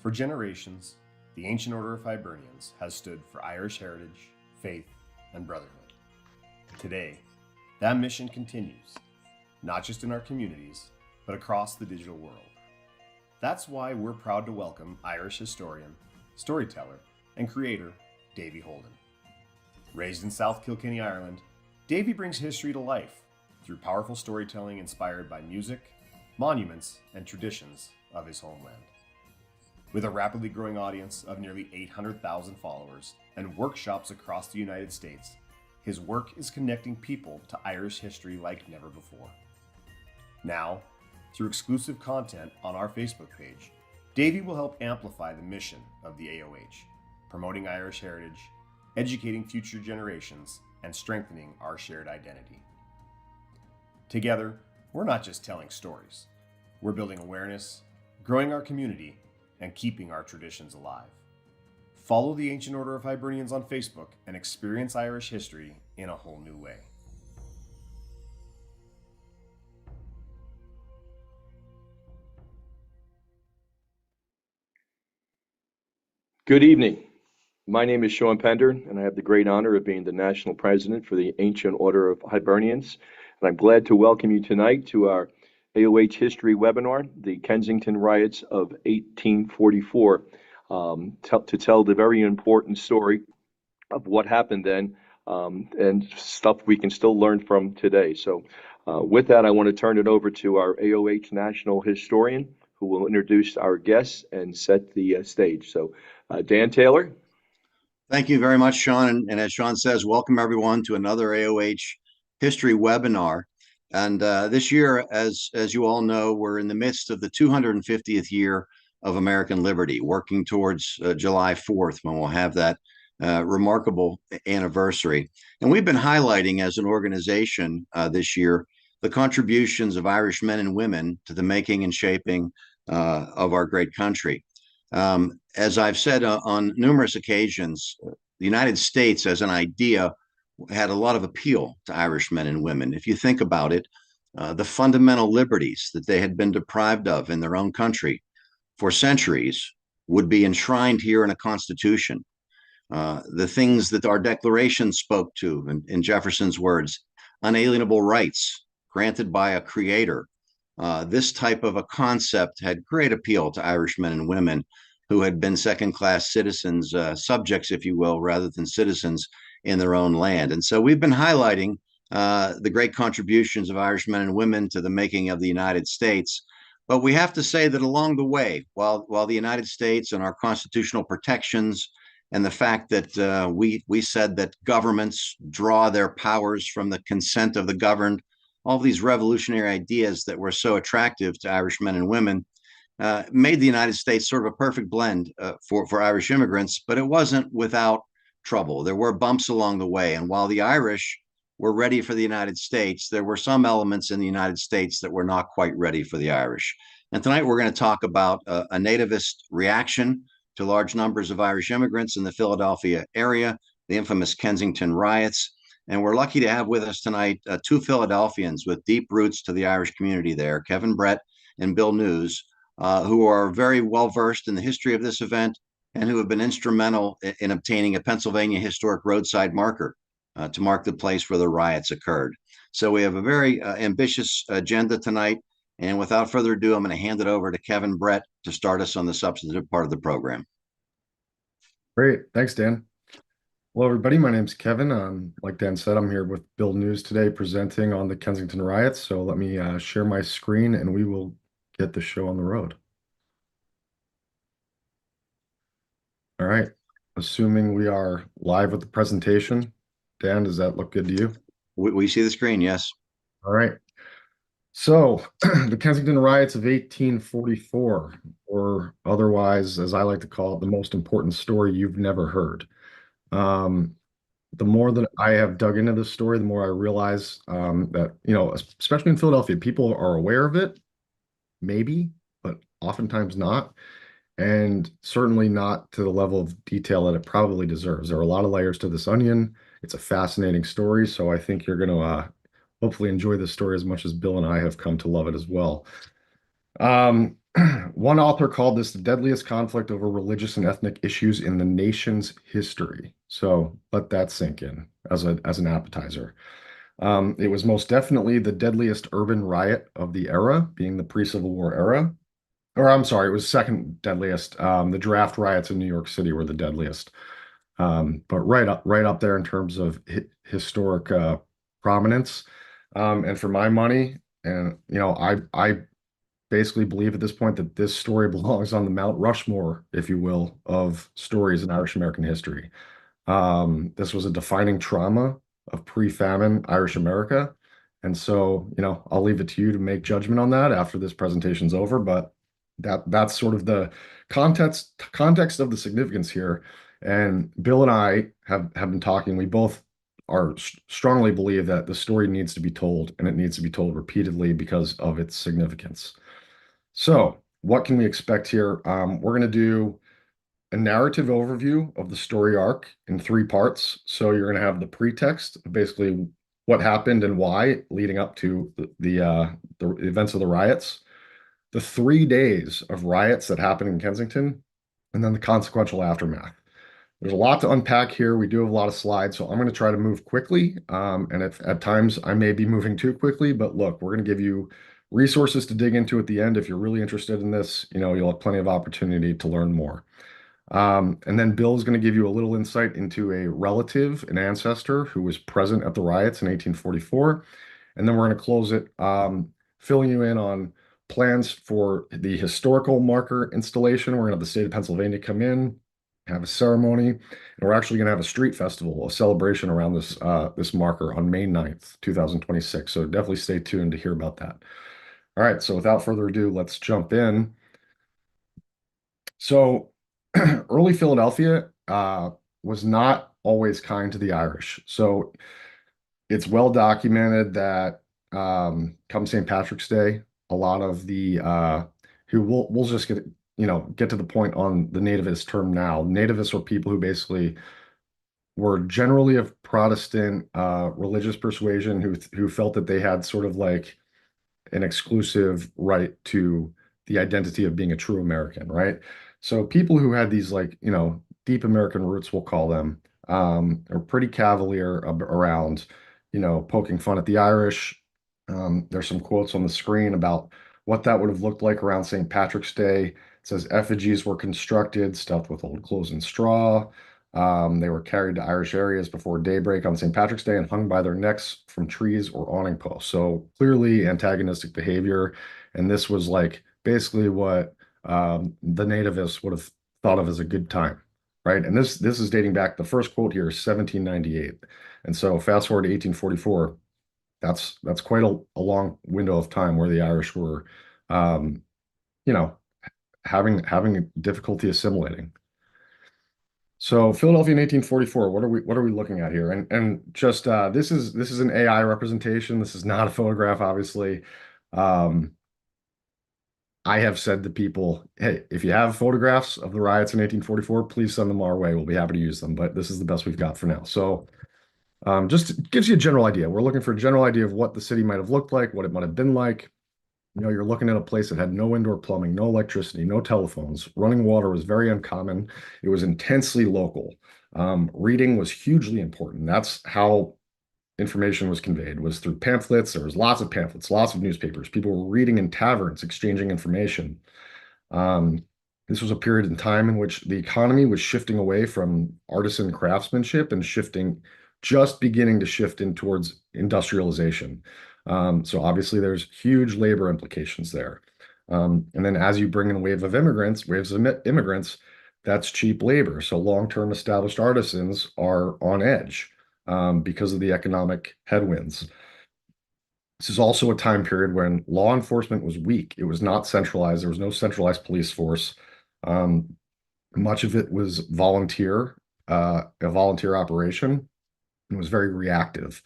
For generations, the Ancient Order of Hibernians has stood for Irish heritage, faith, and brotherhood. Today, that mission continues, not just in our communities, but across the digital world. That's why we're proud to welcome Irish historian, storyteller, and creator, Davy Holden. Raised in South Kilkenny, Ireland, Davy brings history to life through powerful storytelling inspired by music, monuments, and traditions of his homeland. With a rapidly growing audience of nearly 800,000 followers and workshops across the United States, his work is connecting people to Irish history like never before. Now, through exclusive content on our Facebook page, Davy will help amplify the mission of the AOH, promoting Irish heritage, educating future generations, and strengthening our shared identity. Together, we're not just telling stories. We're building awareness, growing our community, and keeping our traditions alive. Follow the Ancient Order of Hibernians on Facebook and experience Irish history in a whole new way. Good evening. My name is Sean Pender, and I have the great honor of being the National President for the Ancient Order of Hibernians. And I'm glad to welcome you tonight to our AOH History webinar, the Kensington Riots of 1844, to tell the very important story of what happened then and stuff we can still learn from today. So with that, I want to turn it over to our AOH National Historian, who will introduce our guests and set the stage. So Dan Taylor. Thank you very much, Sean. And as Sean says, welcome everyone to another AOH History webinar. And this year, as you all know, we're in the midst of the 250th year of American liberty, working towards July 4th, when we'll have that remarkable anniversary. And we've been highlighting as an organization this year the contributions of Irish men and women to the making and shaping of our great country. As I've said on numerous occasions, the United States as an idea had a lot of appeal to Irish men and women. If you think about it, the fundamental liberties that they had been deprived of in their own country for centuries would be enshrined here in a constitution. The things that our Declaration spoke to, in Jefferson's words, unalienable rights granted by a creator. This type of a concept had great appeal to Irish men and women who had been second-class citizens, subjects, if you will, rather than citizens in their own land. And so we've been highlighting the great contributions of Irish men and women to the making of the United States. But we have to say that along the way, while the United States and our constitutional protections and the fact that we said that governments draw their powers from the consent of the governed, all these revolutionary ideas that were so attractive to Irish men and women made the United States sort of a perfect blend for Irish immigrants, but it wasn't without trouble. There were bumps along the way. And while the Irish were ready for the United States, there were some elements in the United States that were not quite ready for the Irish. And tonight we're going to talk about a nativist reaction to large numbers of Irish immigrants in the Philadelphia area, the infamous Kensington Riots. And we're lucky to have with us tonight two Philadelphians with deep roots to the Irish community there, Kevin Brett and Bill News, who are very well versed in the history of this event and who have been instrumental in obtaining a Pennsylvania historic roadside marker to mark the place where the riots occurred. So we have a very ambitious agenda tonight. And without further ado, I'm going to hand it over to Kevin Brett to start us on the substantive part of the program. Great. Thanks, Dan. Hello, everybody. My name's Kevin. Like Dan said, I'm here with Bill News today presenting on the Kensington Riots. So let me share my screen and we will get the show on the road. All right. Assuming we are live with the presentation. Dan, does that look good to you? We see the screen, yes. All right. So the Kensington Riots of 1844, or otherwise, as I like to call it, the most important story you've never heard. The more that I have dug into this story, the more I realize that, especially in Philadelphia, people are aware of it, maybe, but oftentimes not. And certainly not to the level of detail that it probably deserves. There are a lot of layers to this onion. It's a fascinating story, so I think you're going to hopefully enjoy this story as much as Bill and I have come to love it as well. One author called this the deadliest conflict over religious and ethnic issues in the nation's history. So let that sink in as an appetizer. It was most definitely the deadliest urban riot of the era, being the pre-Civil War era. Or I'm sorry, it was second deadliest. The draft riots in New York City were the deadliest. But right up there in terms of historic prominence. And for my money, and I basically believe at this point that this story belongs on the Mount Rushmore, if you will, of stories in Irish American history. This was a defining trauma of pre-famine Irish America. And so, I'll leave it to you to make judgment on that after this presentation's over, but that's sort of the context of the significance here. And Bill and I have been talking. We both are strongly believe that the story needs to be told, and it needs to be told repeatedly because of its significance. So, what can we expect here? We're going to do a narrative overview of the story arc in three parts. So you're going to have the pretext, basically what happened and why leading up to the events of the riots, the 3 days of riots that happened in Kensington, and then the consequential aftermath. There's a lot to unpack here. We do have a lot of slides, so I'm going to try to move quickly. And if at times I may be moving too quickly, but look, we're going to give you resources to dig into at the end. If you're really interested in this, you'll have plenty of opportunity to learn more. And then Bill is going to give you a little insight into a relative, an ancestor who was present at the riots in 1844. And then we're going to close it, filling you in on plans for the historical marker installation. We're going to have the state of Pennsylvania come in, have a ceremony, and we're actually going to have a street festival, a celebration around this marker on May 9th, 2026. So definitely stay tuned to hear about that. All right, so without further ado, let's jump in. So early Philadelphia was not always kind to the Irish. So it's well documented that come St. Patrick's Day, a lot of the who we'll just get to the point on the nativist term now. Nativists are people who basically were generally of Protestant religious persuasion who felt that they had sort of like an exclusive right to the identity of being a true American, right? So people who had these deep American roots, we'll call them, are pretty cavalier around, poking fun at the Irish. There's some quotes on the screen about what that would have looked like around St. Patrick's Day. It says effigies were constructed, stuffed with old clothes and straw. They were carried to Irish areas before daybreak on St. Patrick's Day and hung by their necks from trees or awning posts. So clearly antagonistic behavior. And this was like basically what the nativists would have thought of as a good time, right? And this is dating back, the first quote here is 1798. And so fast forward to 1844, that's quite a long window of time where the Irish were, you know, having difficulty assimilating. So Philadelphia in 1844, what are we looking at here? And just this is an AI representation. This is not a photograph, obviously. I have said to people, hey, if you have photographs of the riots in 1844, please send them our way. We'll be happy to use them, but this is the best we've got for now. So just gives you a general idea. We're looking for a general idea of what the city might have looked like, what it might have been like. You're looking at a place that had no indoor plumbing, no electricity, no telephones. Running water was very uncommon. It was intensely local. Reading was hugely important. That's how information was conveyed, was through pamphlets. There was lots of pamphlets, lots of newspapers. People were reading in taverns, exchanging information. This was a period in time in which the economy was shifting away from artisan craftsmanship and just beginning to shift in towards industrialization. So obviously there's huge labor implications there. And then as you bring in a waves of immigrants, that's cheap labor. So long-term established artisans are on edge because of the economic headwinds. This is also a time period when law enforcement was weak. It was not centralized. There was no centralized police force. Much of it was a volunteer operation. It was very reactive.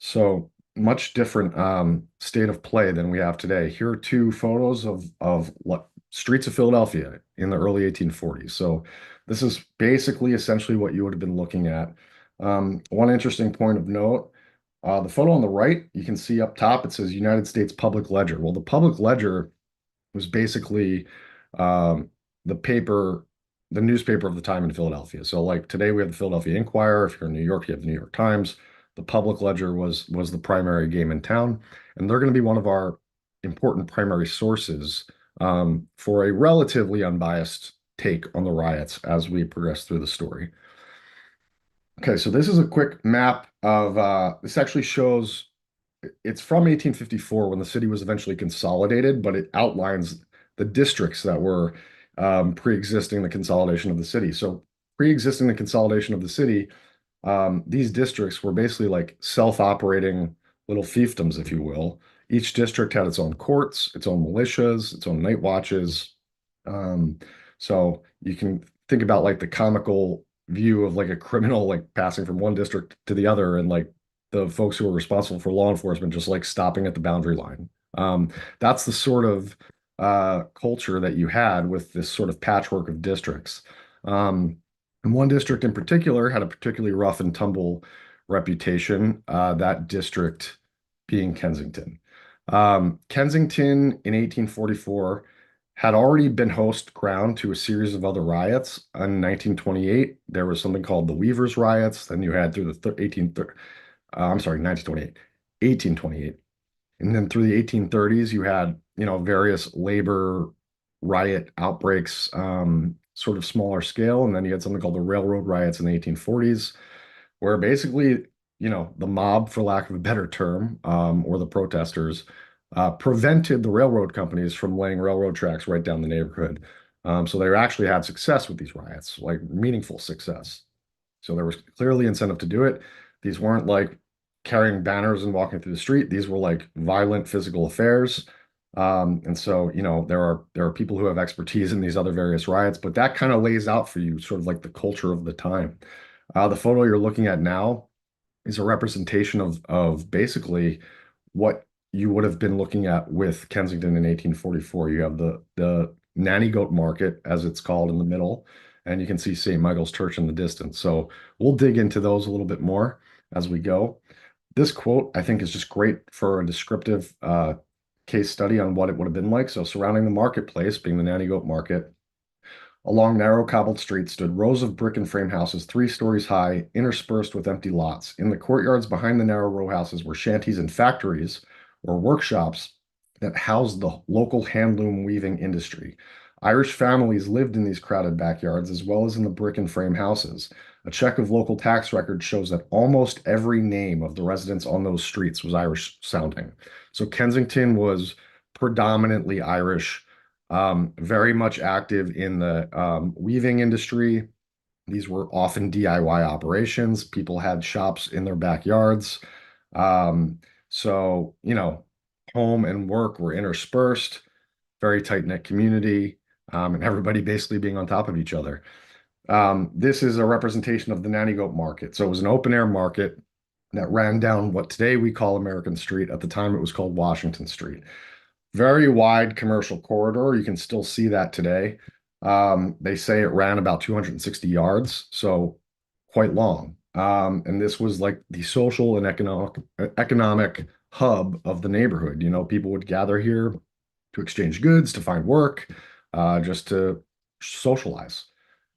So much different state of play than we have today. Here are two photos of streets of Philadelphia in the early 1840s. So this is basically essentially what you would have been looking at. One interesting point of note, the photo on the right, you can see up top, it says United States Public Ledger. Well, the Public Ledger was basically the paper, the newspaper of the time in Philadelphia. So like today we have the Philadelphia Inquirer. If you're in New York, you have the New York Times. The Public Ledger was the primary game in town, and they're going to be one of our important primary sources for a relatively unbiased take on the riots as we progress through the story. Okay, so this is a quick map of this actually shows it's from 1854 when the city was eventually consolidated, but it outlines the districts that were pre-existing the consolidation of the city. So pre-existing the consolidation of the city, these districts were basically like self-operating little fiefdoms, if you will. Each district had its own courts, its own militias, its own night watches. So you can think about like the comical view of like a criminal like passing from one district to the other, and like the folks who are responsible for law enforcement just like stopping at the boundary line. That's the sort of culture that you had with this sort of patchwork of districts. And one district in particular had a particularly rough and tumble reputation, that district being Kensington. Kensington in 1844 had already been host ground to a series of other riots. In 1928, there was something called the Weavers' Riots. Then you had through the 1928, 1828. And then through the 1830s, you had, various labor riot outbreaks, sort of smaller scale. And then you had something called the Railroad Riots in the 1840s, where basically, the mob, for lack of a better term, or the protesters, prevented the railroad companies from laying railroad tracks right down the neighborhood. So they actually had success with these riots, like meaningful success. So there was clearly incentive to do it. These weren't like carrying banners and walking through the street. These were like violent physical affairs. And so, there are people who have expertise in these other various riots, but that kind of lays out for you sort of like the culture of the time. The photo you're looking at now is a representation of basically what you would have been looking at with Kensington in 1844. You have the nanny goat market, as it's called, in the middle, and you can see St. Michael's Church in the distance. So we'll dig into those a little bit more as we go. This quote, I think, is just great for a descriptive case study on what it would have been like. So surrounding the marketplace, being the nanny goat market, along narrow cobbled streets stood rows of brick and frame houses 3 stories high, interspersed with empty lots. In the courtyards behind the narrow row houses were shanties and factories or workshops that housed the local handloom weaving industry. Irish families lived in these crowded backyards as well as in the brick and frame houses. A check of local tax records shows that almost every name of the residents on those streets was Irish sounding. So Kensington was predominantly Irish, very much active in the weaving industry. These were often DIY operations. People had shops in their backyards. So, home and work were interspersed, very tight-knit community, and everybody basically being on top of each other. This is a representation of the nanny goat market. So it was an open-air market that ran down what today we call American Street. At the time, it was called Washington Street. Very wide commercial corridor. You can still see that today. They say it ran about 260 yards, so quite long. And this was like the social and economic hub of the neighborhood. People would gather here to exchange goods, to find work, just to socialize.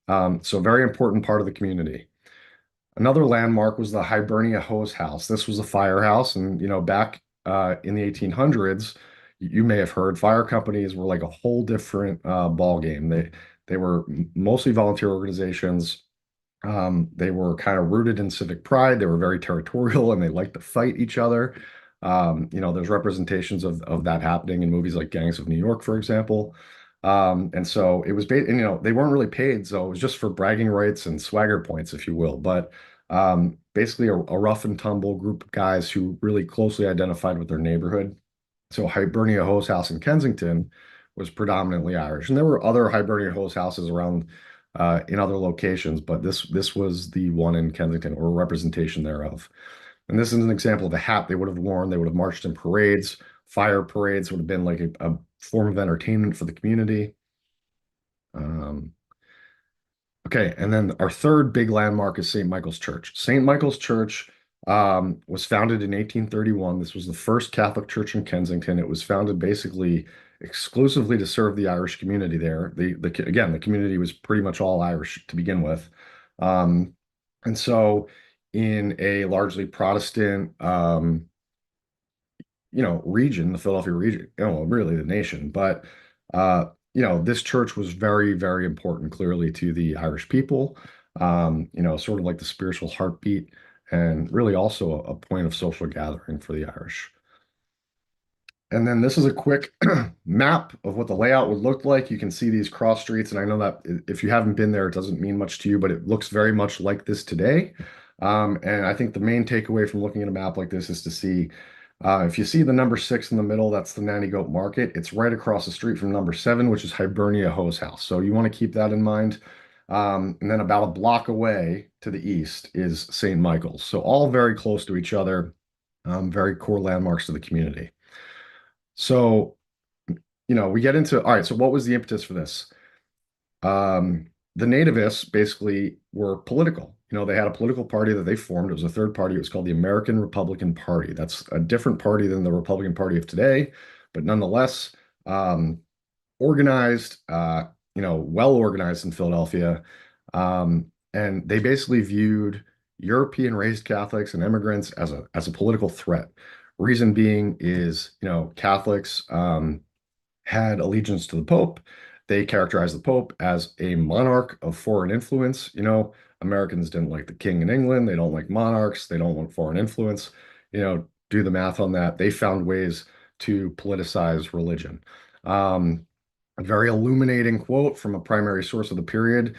So very important part of the community. Another landmark was the Hibernia hose house. This was a firehouse, and back in the 1800s, you may have heard fire companies were like a whole different ball game. They were mostly volunteer organizations. They were kind of rooted in civic pride. They were very territorial, and they liked to fight each other. There's representations of that happening in movies like Gangs of New York, for example. And so it was, they weren't really paid, so it was just for bragging rights and swagger points, if you will. But basically a rough and tumble group of guys who really closely identified with their neighborhood. So Hibernia Hose House in Kensington was predominantly Irish, and there were other Hibernia hose houses around in other locations, but this was the one in Kensington, or a representation thereof. And this is an example of a hat they would have worn. They would have marched in parades. Fire parades would have been like a form of entertainment for the community. Okay, and then our third big landmark is St. Michael's Church. St. Michael's Church was founded in 1831. This was the first Catholic church in Kensington. It was founded basically exclusively to serve the Irish community there. Again, the community was pretty much all Irish to begin with. And so in a largely Protestant, region, the Philadelphia region, really the nation, but this church was very, very important, clearly, to the Irish people, sort of like the spiritual heartbeat, and really also a point of social gathering for the Irish. And then this is a quick map of what the layout would look like. You can see these cross streets, and I know that if you haven't been there, it doesn't mean much to you, but it looks very much like this today. And I think the main takeaway from looking at a map like this is to see, if you see the number 6 in the middle, that's the Nanny Goat Market. It's right across the street from number 7, which is Hibernia Hose House. So you want to keep that in mind. And then about a block away to the east is St. Michael's. So all very close to each other, very core landmarks to the community. So, we get into, all right, so what was the impetus for this? The nativists basically were political. They had a political party that they formed. It was a third party. It was called the American Republican Party. That's a different party than the Republican Party of today, but nonetheless, organized, well organized in Philadelphia. And they basically viewed European-raised Catholics and immigrants as a political threat. Reason being is, Catholics had allegiance to the Pope. They characterized the Pope as a monarch of foreign influence. Americans didn't like the king in England. They don't like monarchs. They don't want foreign influence. Do the math on that. They found ways to politicize religion. A very illuminating quote from a primary source of the period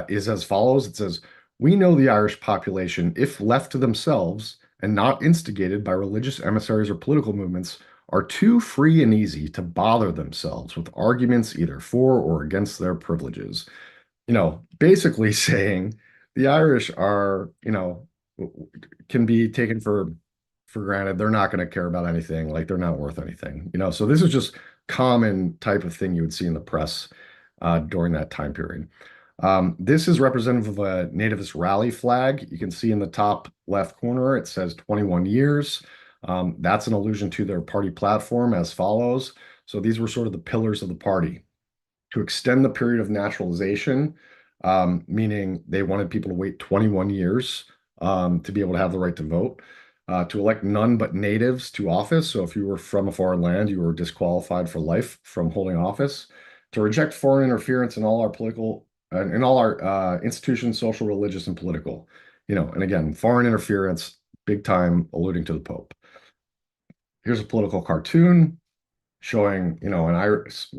is as follows. It says, "We know the Irish population, if left to themselves and not instigated by religious emissaries or political movements, are too free and easy to bother themselves with arguments either for or against their privileges." Basically saying the Irish are, can be taken for granted. They're not going to care about anything. Like, they're not worth anything. So this is just common type of thing you would see in the press during that time period. This is representative of a nativist rally flag. You can see in the top left corner, it says 21 years. That's an allusion to their party platform as follows. So these were sort of the pillars of the party. To extend the period of naturalization, meaning they wanted people to wait 21 years to be able to have the right to vote. To elect none but natives to office. So if you were from a foreign land, you were disqualified for life from holding office. To reject foreign interference in all our political in all our institutions, social, religious, and political. And again, foreign interference, big time, alluding to the Pope. Here's a political cartoon showing,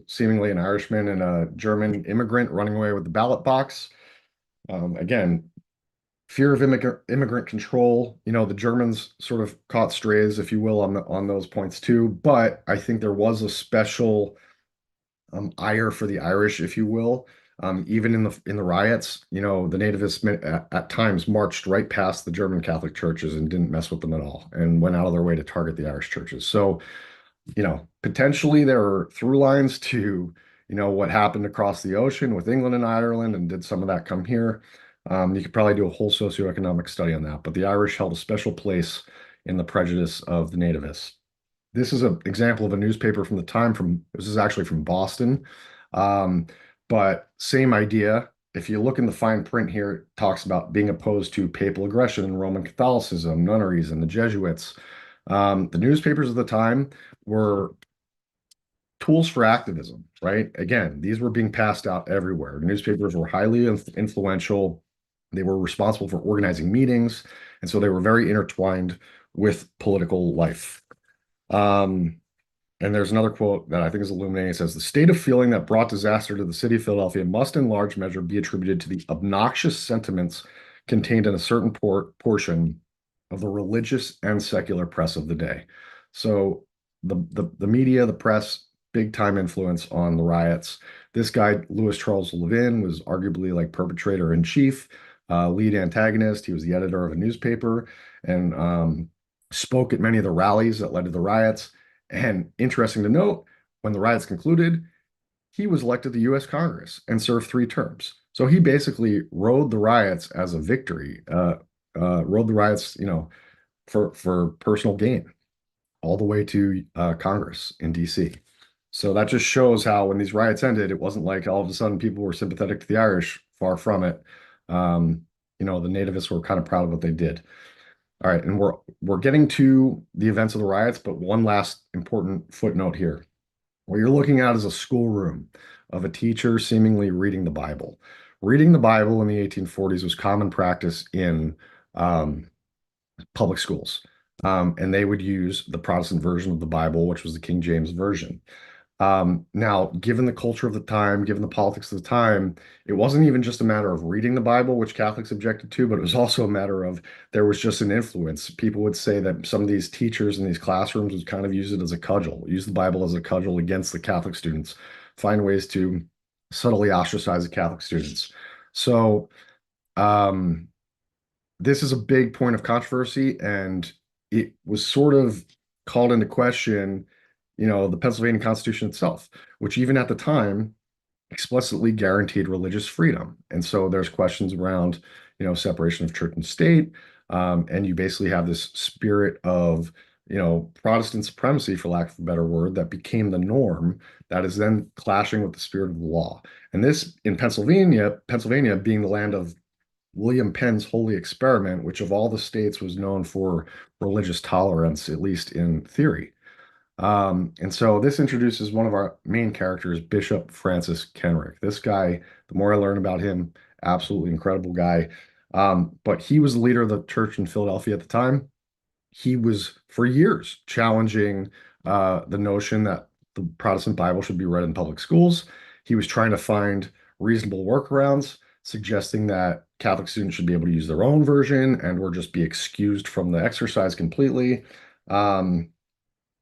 seemingly an Irishman and a German immigrant running away with the ballot box. Again, fear of immigrant control. The Germans sort of caught strays, if you will, on those points too. But I think there was a special ire for the Irish, if you will. Even in the riots, the nativists at times marched right past the German Catholic churches and didn't mess with them at all, and went out of their way to target the Irish churches. So, potentially there are through lines to, what happened across the ocean with England and Ireland, and did some of that come here? You could probably do a whole socioeconomic study on that, but the Irish held a special place in the prejudice of the nativists. This is an example of a newspaper from the time. This is actually from Boston. But same idea. If you look in the fine print here, it talks about being opposed to papal aggression and Roman Catholicism, nunneries, and the Jesuits. The newspapers of the time were tools for activism, right? Again, these were being passed out everywhere. Newspapers were highly influential. They were responsible for organizing meetings, and so they were very intertwined with political life. And there's another quote that I think is illuminating. It says, "The state of feeling that brought disaster to the city of Philadelphia must in large measure be attributed to the obnoxious sentiments contained in a certain portion of the religious and secular press of the day." So the media, the press, big time influence on the riots. This guy, Louis Charles Levin, was arguably like perpetrator in chief, lead antagonist. He was the editor of a newspaper and spoke at many of the rallies that led to the riots. And interesting to note, when the riots concluded, he was elected to the U.S. Congress and served 3 terms. So he basically rode the riots as a victory, rode the riots, for personal gain, all the way to Congress in D.C. So that just shows how when these riots ended, it wasn't like all of a sudden people were sympathetic to the Irish. Far from it. Um, the nativists were kind of proud of what they did. All right, and we're getting to the events of the riots, but one last important footnote here. What you're looking at is a schoolroom of a teacher seemingly reading the Bible. Reading the Bible in the 1840s was common practice in um, public schools. And they would use the Protestant version of the Bible, which was the King James Version. Now, given the culture of the time, given the politics of the time, it wasn't even just a matter of reading the Bible, which Catholics objected to, but it was also a matter of there was just an influence. People would say that some of these teachers in these classrooms would kind of use it as a cudgel, use the Bible as a cudgel against the Catholic students, find ways to subtly ostracize the Catholic students. So, um, this is a big point of controversy, and it was sort of called into question, the Pennsylvania Constitution itself, which even at the time explicitly guaranteed religious freedom. And so there's questions around, separation of church and state. And you basically have this spirit of, Protestant supremacy, for lack of a better word, that became the norm that is then clashing with the spirit of the law. And this in Pennsylvania being the land of William Penn's Holy Experiment, which of all the states was known for religious tolerance, at least in theory. And so this introduces one of our main characters, Bishop Francis Kenrick. This guy, the more I learn about him, absolutely incredible guy. But he was the leader of the church in Philadelphia at the time. He was for years challenging the notion that the Protestant Bible should be read in public schools. He was trying to find reasonable workarounds, suggesting that Catholic students should be able to use their own version and or just be excused from the exercise completely. Um,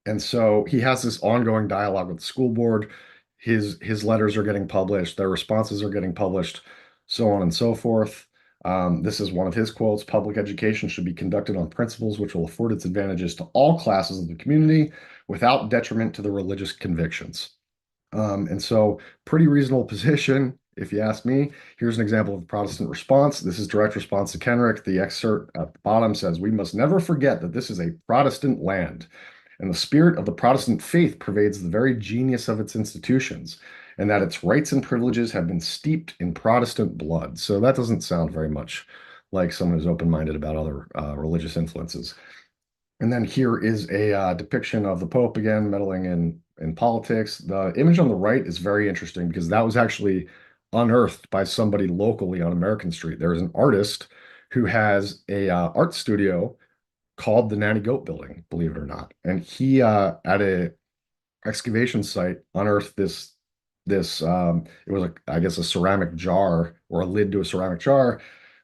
and so he has this ongoing dialogue with the school board. His letters are getting published, their responses are getting published, so on and so forth. This is one of his quotes: public education should be conducted on principles which will afford its advantages to all classes of the community without detriment to the religious convictions. And so, pretty reasonable position, if you ask me. Here's an example of a Protestant response. This is direct response to Kenrick. The excerpt at the bottom says, "We must never forget that this is a Protestant land, and the spirit of the Protestant faith pervades the very genius of its institutions, and that its rights and privileges have been steeped in Protestant blood." So that doesn't sound very much like someone who's open-minded about other religious influences. And then here is a depiction of the Pope again meddling in politics. The image on the right is very interesting because that was actually unearthed by somebody locally on American Street. There's an artist who has a art studio called the Nanny Goat Building, believe it or not. And he at a excavation site unearthed this it was I guess a ceramic jar or a lid to a ceramic jar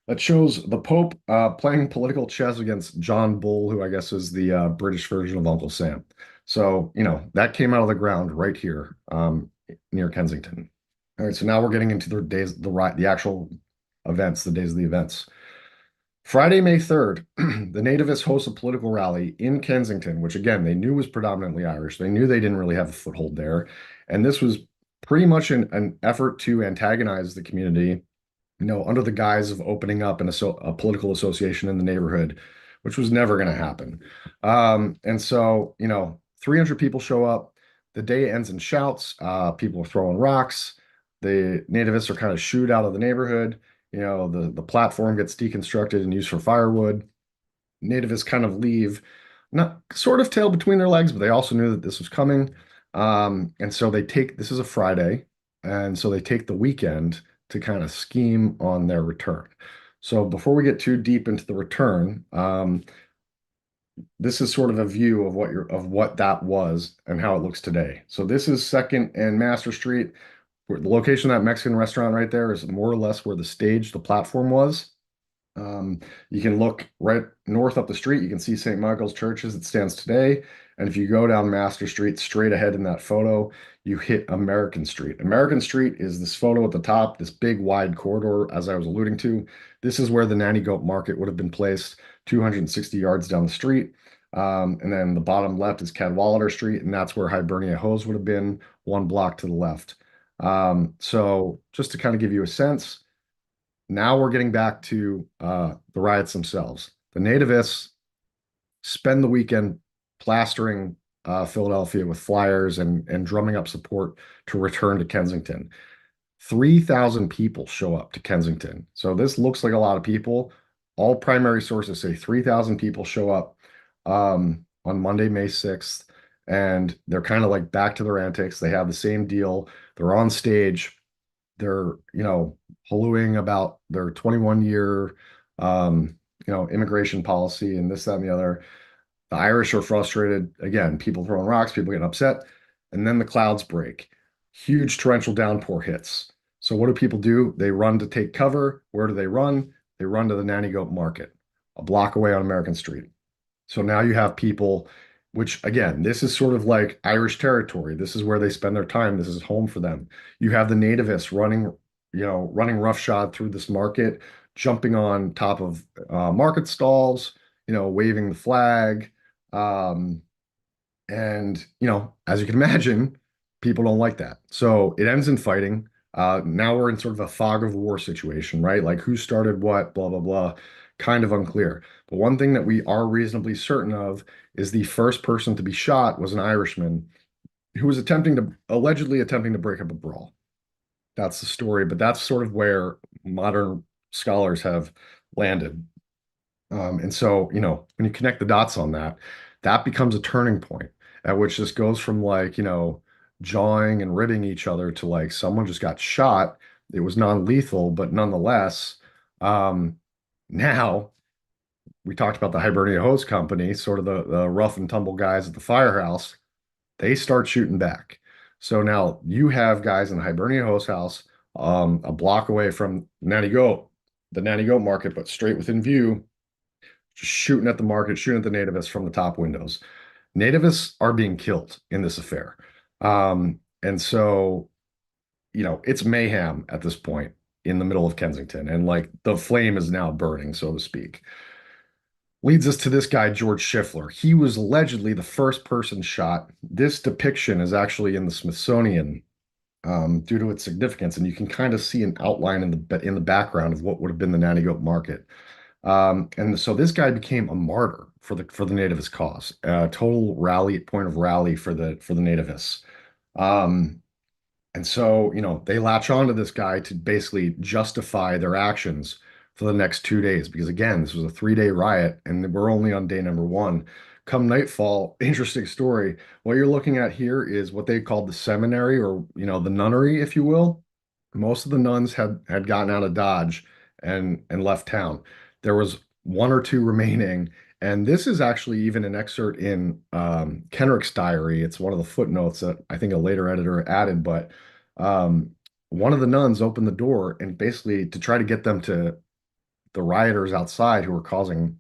that shows the Pope playing political chess against John Bull, who I guess is the British version of Uncle Sam. So, that came out of the ground right here near Kensington. All right, so now we're getting into the actual events, the days of the events. Friday, May 3rd, the Nativists host a political rally in Kensington, which again, they knew was predominantly Irish. They knew they didn't really have a foothold there. And this was pretty much an effort to antagonize the community, under the guise of opening up a political association in the neighborhood, which was never going to happen. And so, 300 people show up. The day ends in shouts. People are throwing rocks. The nativists are kind of shooed out of the neighborhood. The platform gets deconstructed and used for firewood. Nativists kind of leave, not sort of tail between their legs, but they also knew that this was coming. And so this is a Friday, and so they take the weekend to kind of scheme on their return. So before we get too deep into the return, this is sort of a view of what that was and how it looks today. So this is 2nd and Master Street. The location of that Mexican restaurant right there is more or less where the platform was. You can look right north up the street. You can see St. Michael's Church as it stands today. And if you go down Master Street straight ahead in that photo, you hit American Street. American Street is this photo at the top, this big wide corridor, as I was alluding to. This is where the Nanny Goat Market would have been placed, 260 yards down the street. And then the bottom left is Cadwallader Street, and that's where Hibernia Hose would have been, 1 block to the left. So just to kind of give you a sense, now we're getting back to the riots themselves. The nativists spend the weekend plastering Philadelphia with flyers and drumming up support to return to Kensington. 3,000 people show up to Kensington. So this looks like a lot of people. All primary sources say 3,000 people show up on Monday, May 6th, and they're kind of like back to their antics. They have the same deal. They're on stage. They're, hallooing about their 21-year, immigration policy and this, that, and the other. The Irish are frustrated. Again, people throwing rocks, people getting upset. And then the clouds break. Huge torrential downpour hits. So what do people do? They run to take cover. Where do they run? They run to the Nanny Goat Market, a block away on American Street. So now you have people, which again, this is sort of like Irish territory. This is where they spend their time. This is home for them. You have the nativists running roughshod through this market, jumping on top of market stalls, waving the flag. And, as you can imagine, people don't like that. So it ends in fighting. Now we're in sort of a fog of war situation, right? Like who started what, blah, blah, blah, kind of unclear. But one thing that we are reasonably certain of is the first person to be shot was an Irishman who was allegedly attempting to break up a brawl. That's the story, but that's sort of where modern scholars have landed. And so, when you connect the dots on that, that becomes a turning point at which this goes from like, jawing and ribbing each other to like someone just got shot. It was non-lethal, but nonetheless, now we talked about the Hibernia Hose Company, sort of the rough and tumble guys at the firehouse. They start shooting back. So now you have guys in the Hibernia Hose House, a block away from the Nanny Goat Market, but straight within view, just shooting at the market, shooting at the nativists from the top windows. Nativists are being killed in this affair. And so, it's mayhem at this point in the middle of Kensington. And like the flame is now burning, so to speak. Leads us to this guy, George Schiffler. He was allegedly the first person shot. This depiction is actually in the Smithsonian due to its significance. And you can kind of see an outline in the background of what would have been the Nanny Goat Market. And so this guy became a martyr for the nativist cause, a total point of rally for the nativists. And so, they latch on to this guy to basically justify their actions for the next 2 days, because again, this was a 3-day riot and we're only on day number 1. Come nightfall, interesting story. What you're looking at here is what they called the seminary, or, the nunnery, if you will. Most of the nuns had gotten out of Dodge and left town. There was 1 or 2 remaining. And this is actually even an excerpt in Kenrick's diary. It's one of the footnotes that I think a later editor added, but one of the nuns opened the door and basically to try to get them to the rioters outside who were causing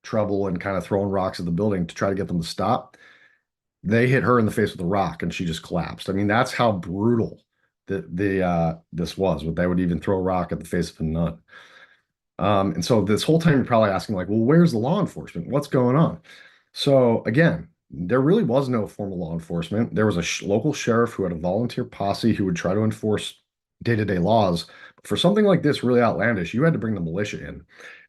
trouble and kind of throwing rocks at the building to try to get them to stop. They hit her in the face with a rock and she just collapsed. I mean, that's how brutal this was. They would even throw a rock at the face of a nun. And so this whole time you're probably asking like, well, where's the law enforcement? What's going on? So again, there really was no formal law enforcement. There was a local sheriff who had a volunteer posse who would try to enforce day-to-day laws. But for something like this, really outlandish, you had to bring the militia in.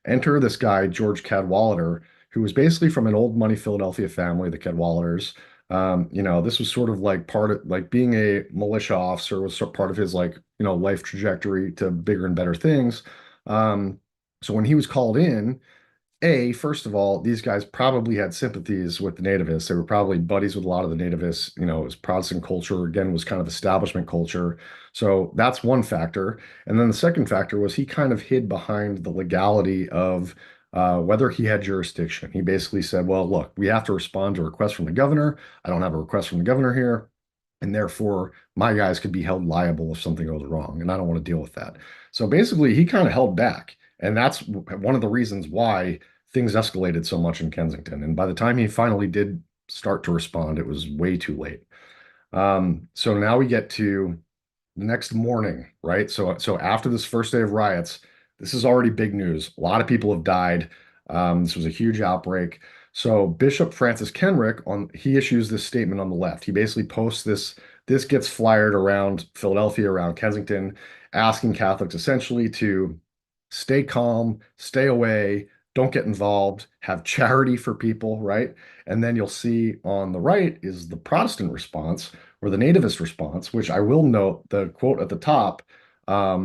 Enter this guy, George Cadwallader, who was basically from an old money Philadelphia family, the Cadwalladers. This was sort of like part of like being a militia officer was sort of part of his like, life trajectory to bigger and better things. So when he was called in, first of all, these guys probably had sympathies with the nativists. They were probably buddies with a lot of the nativists. It was Protestant culture, again, was kind of establishment culture. So that's one factor. And then the second factor was he kind of hid behind the legality of whether he had jurisdiction. He basically said, well, look, we have to respond to a request from the governor. I don't have a request from the governor here. And therefore, my guys could be held liable if something goes wrong. And I don't want to deal with that. So basically, he kind of held back. And that's one of the reasons why things escalated so much in Kensington. And by the time he finally did start to respond, it was way too late. So now we get to the next morning, right? So after this first day of riots, this is already big news. A lot of people have died. This was a huge outbreak. So Bishop Francis Kenrick, he issues this statement on the left. He basically posts this. This gets flyered around Philadelphia, around Kensington, asking Catholics essentially to stay calm, stay away, don't get involved, have charity for people, right? And then you'll see on the right is the Protestant response or the nativist response, which I will note the quote at the top. A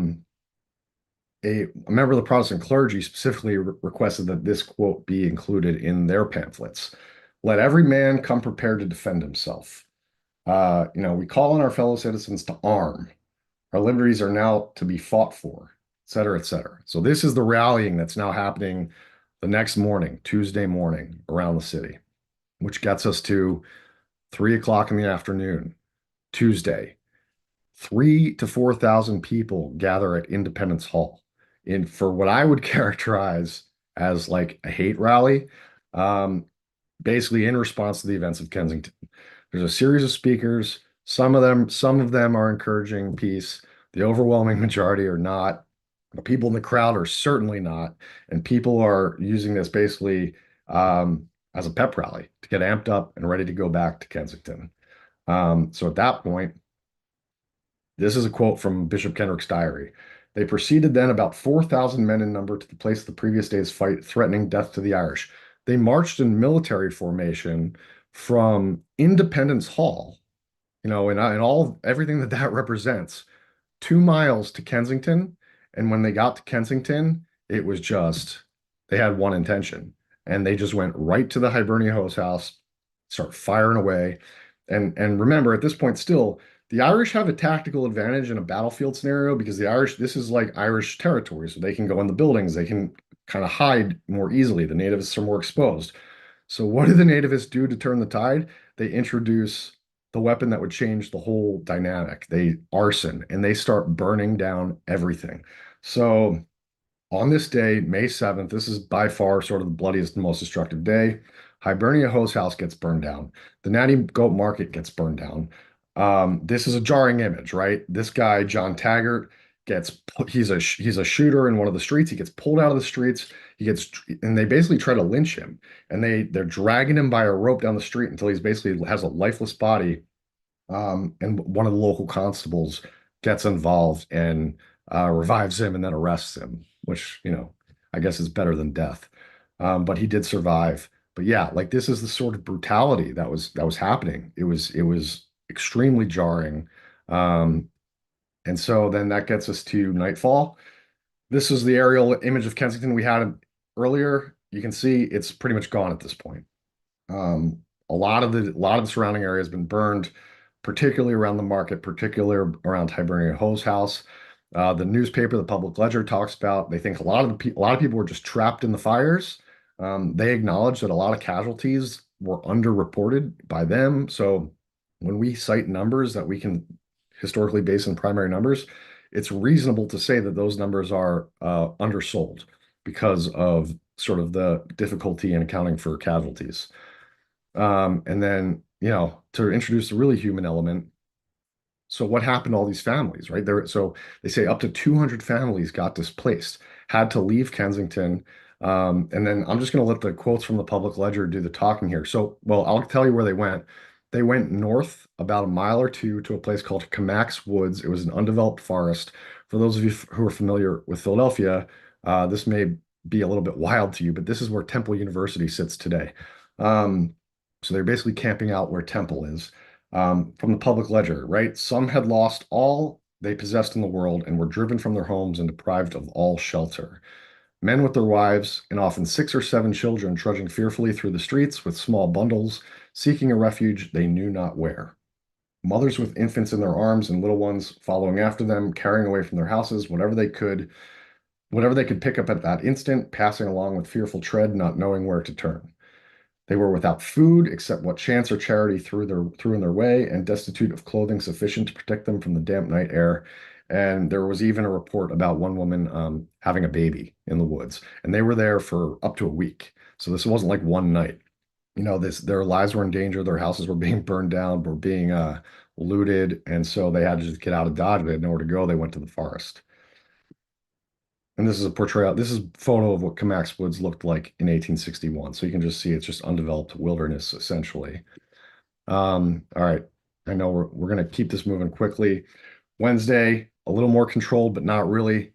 member of the Protestant clergy specifically requested that this quote be included in their pamphlets. Let every man come prepared to defend himself. We call on our fellow citizens to arm. Our liberties are now to be fought for, et cetera, et cetera. So this is the rallying that's now happening the next morning, Tuesday morning, around the city, which gets us to 3 o'clock in the afternoon, Tuesday. 3 to 4,000 people gather at Independence Hall for what I would characterize as like a hate rally, um, basically in response to the events of Kensington. There's a series of speakers. Some of them are encouraging peace. The overwhelming majority are not. The people in the crowd are certainly not. And people are using this basically as a pep rally to get amped up and ready to go back to Kensington. So at that point, this is a quote from Bishop Kenrick's diary. They proceeded then about 4,000 men in number to the place of the previous day's fight, threatening death to the Irish. They marched in military formation from Independence Hall, and all everything that represents, 2 miles to Kensington. And when they got to Kensington, it was just they had one intention, and they just went right to the Hibernia Host House, start firing away. And remember, at this point, still the Irish have a tactical advantage in a battlefield scenario because this is like Irish territory, so they can go in the buildings, they can kind of hide more easily. The nativists are more exposed. So what do the nativists do to turn the tide? They introduce the weapon that would change the whole dynamic. They arson, and they start burning down everything. So on this day, May 7th, this is by far sort of the bloodiest and most destructive day. Hibernia Hose House gets burned down. The Natty Goat Market gets burned down. This is a jarring image, right? This guy, John Taggart, he's a shooter in one of the streets. He gets pulled out of the streets. And they basically try to lynch him. And they're dragging him by a rope down the street until he's basically has a lifeless body. And one of the local constables gets involved and revives him and then arrests him, which, I guess is better than death. But he did survive. But yeah, like this is the sort of brutality that was happening. It was extremely jarring. And so then that gets us to nightfall. This is the aerial image of Kensington we had earlier. You can see it's pretty much gone at this point. A lot of the surrounding area has been burned, particularly around the market, particularly around Hibernia Hose House. The newspaper, the Public Ledger, talks about they think a lot of people were just trapped in the fires. They acknowledge that a lot of casualties were underreported by them. So when we cite numbers that we can historically base on primary numbers, it's reasonable to say that those numbers are undersold because of sort of the difficulty in accounting for casualties. And then, to introduce the really human element. So what happened to all these families, right? So they say up to 200 families got displaced, had to leave Kensington. And then I'm just going to let the quotes from the Public Ledger do the talking here. So, well, I'll tell you where they went. They went north about a mile or two to a place called Camax Woods. It was an undeveloped forest. For those of you who are familiar with Philadelphia, this may be a little bit wild to you, but this is where Temple University sits today. So they're basically camping out where Temple is. From the Public Ledger, right? Some had lost all they possessed in the world and were driven from their homes and deprived of all shelter. Men with their wives and often 6 or 7 children trudging fearfully through the streets with small bundles, seeking a refuge they knew not where. Mothers with infants in their arms and little ones following after them, carrying away from their houses whatever they could pick up at that instant, passing along with fearful tread, not knowing where to turn. They were without food except what chance or charity threw in their way, and destitute of clothing sufficient to protect them from the damp night air. And there was even a report about one woman having a baby in the woods, and they were there for up to a week. So this wasn't like one night. Their lives were in danger. Their houses were being burned down, were being looted, and so they had to just get out of Dodge. They had nowhere to go. They went to the forest. And this is a portrayal. This is a photo of what Camax Woods looked like in 1861. So you can just see it's just undeveloped wilderness, essentially. All right. I know we're going to keep this moving quickly. Wednesday, a little more controlled, but not really.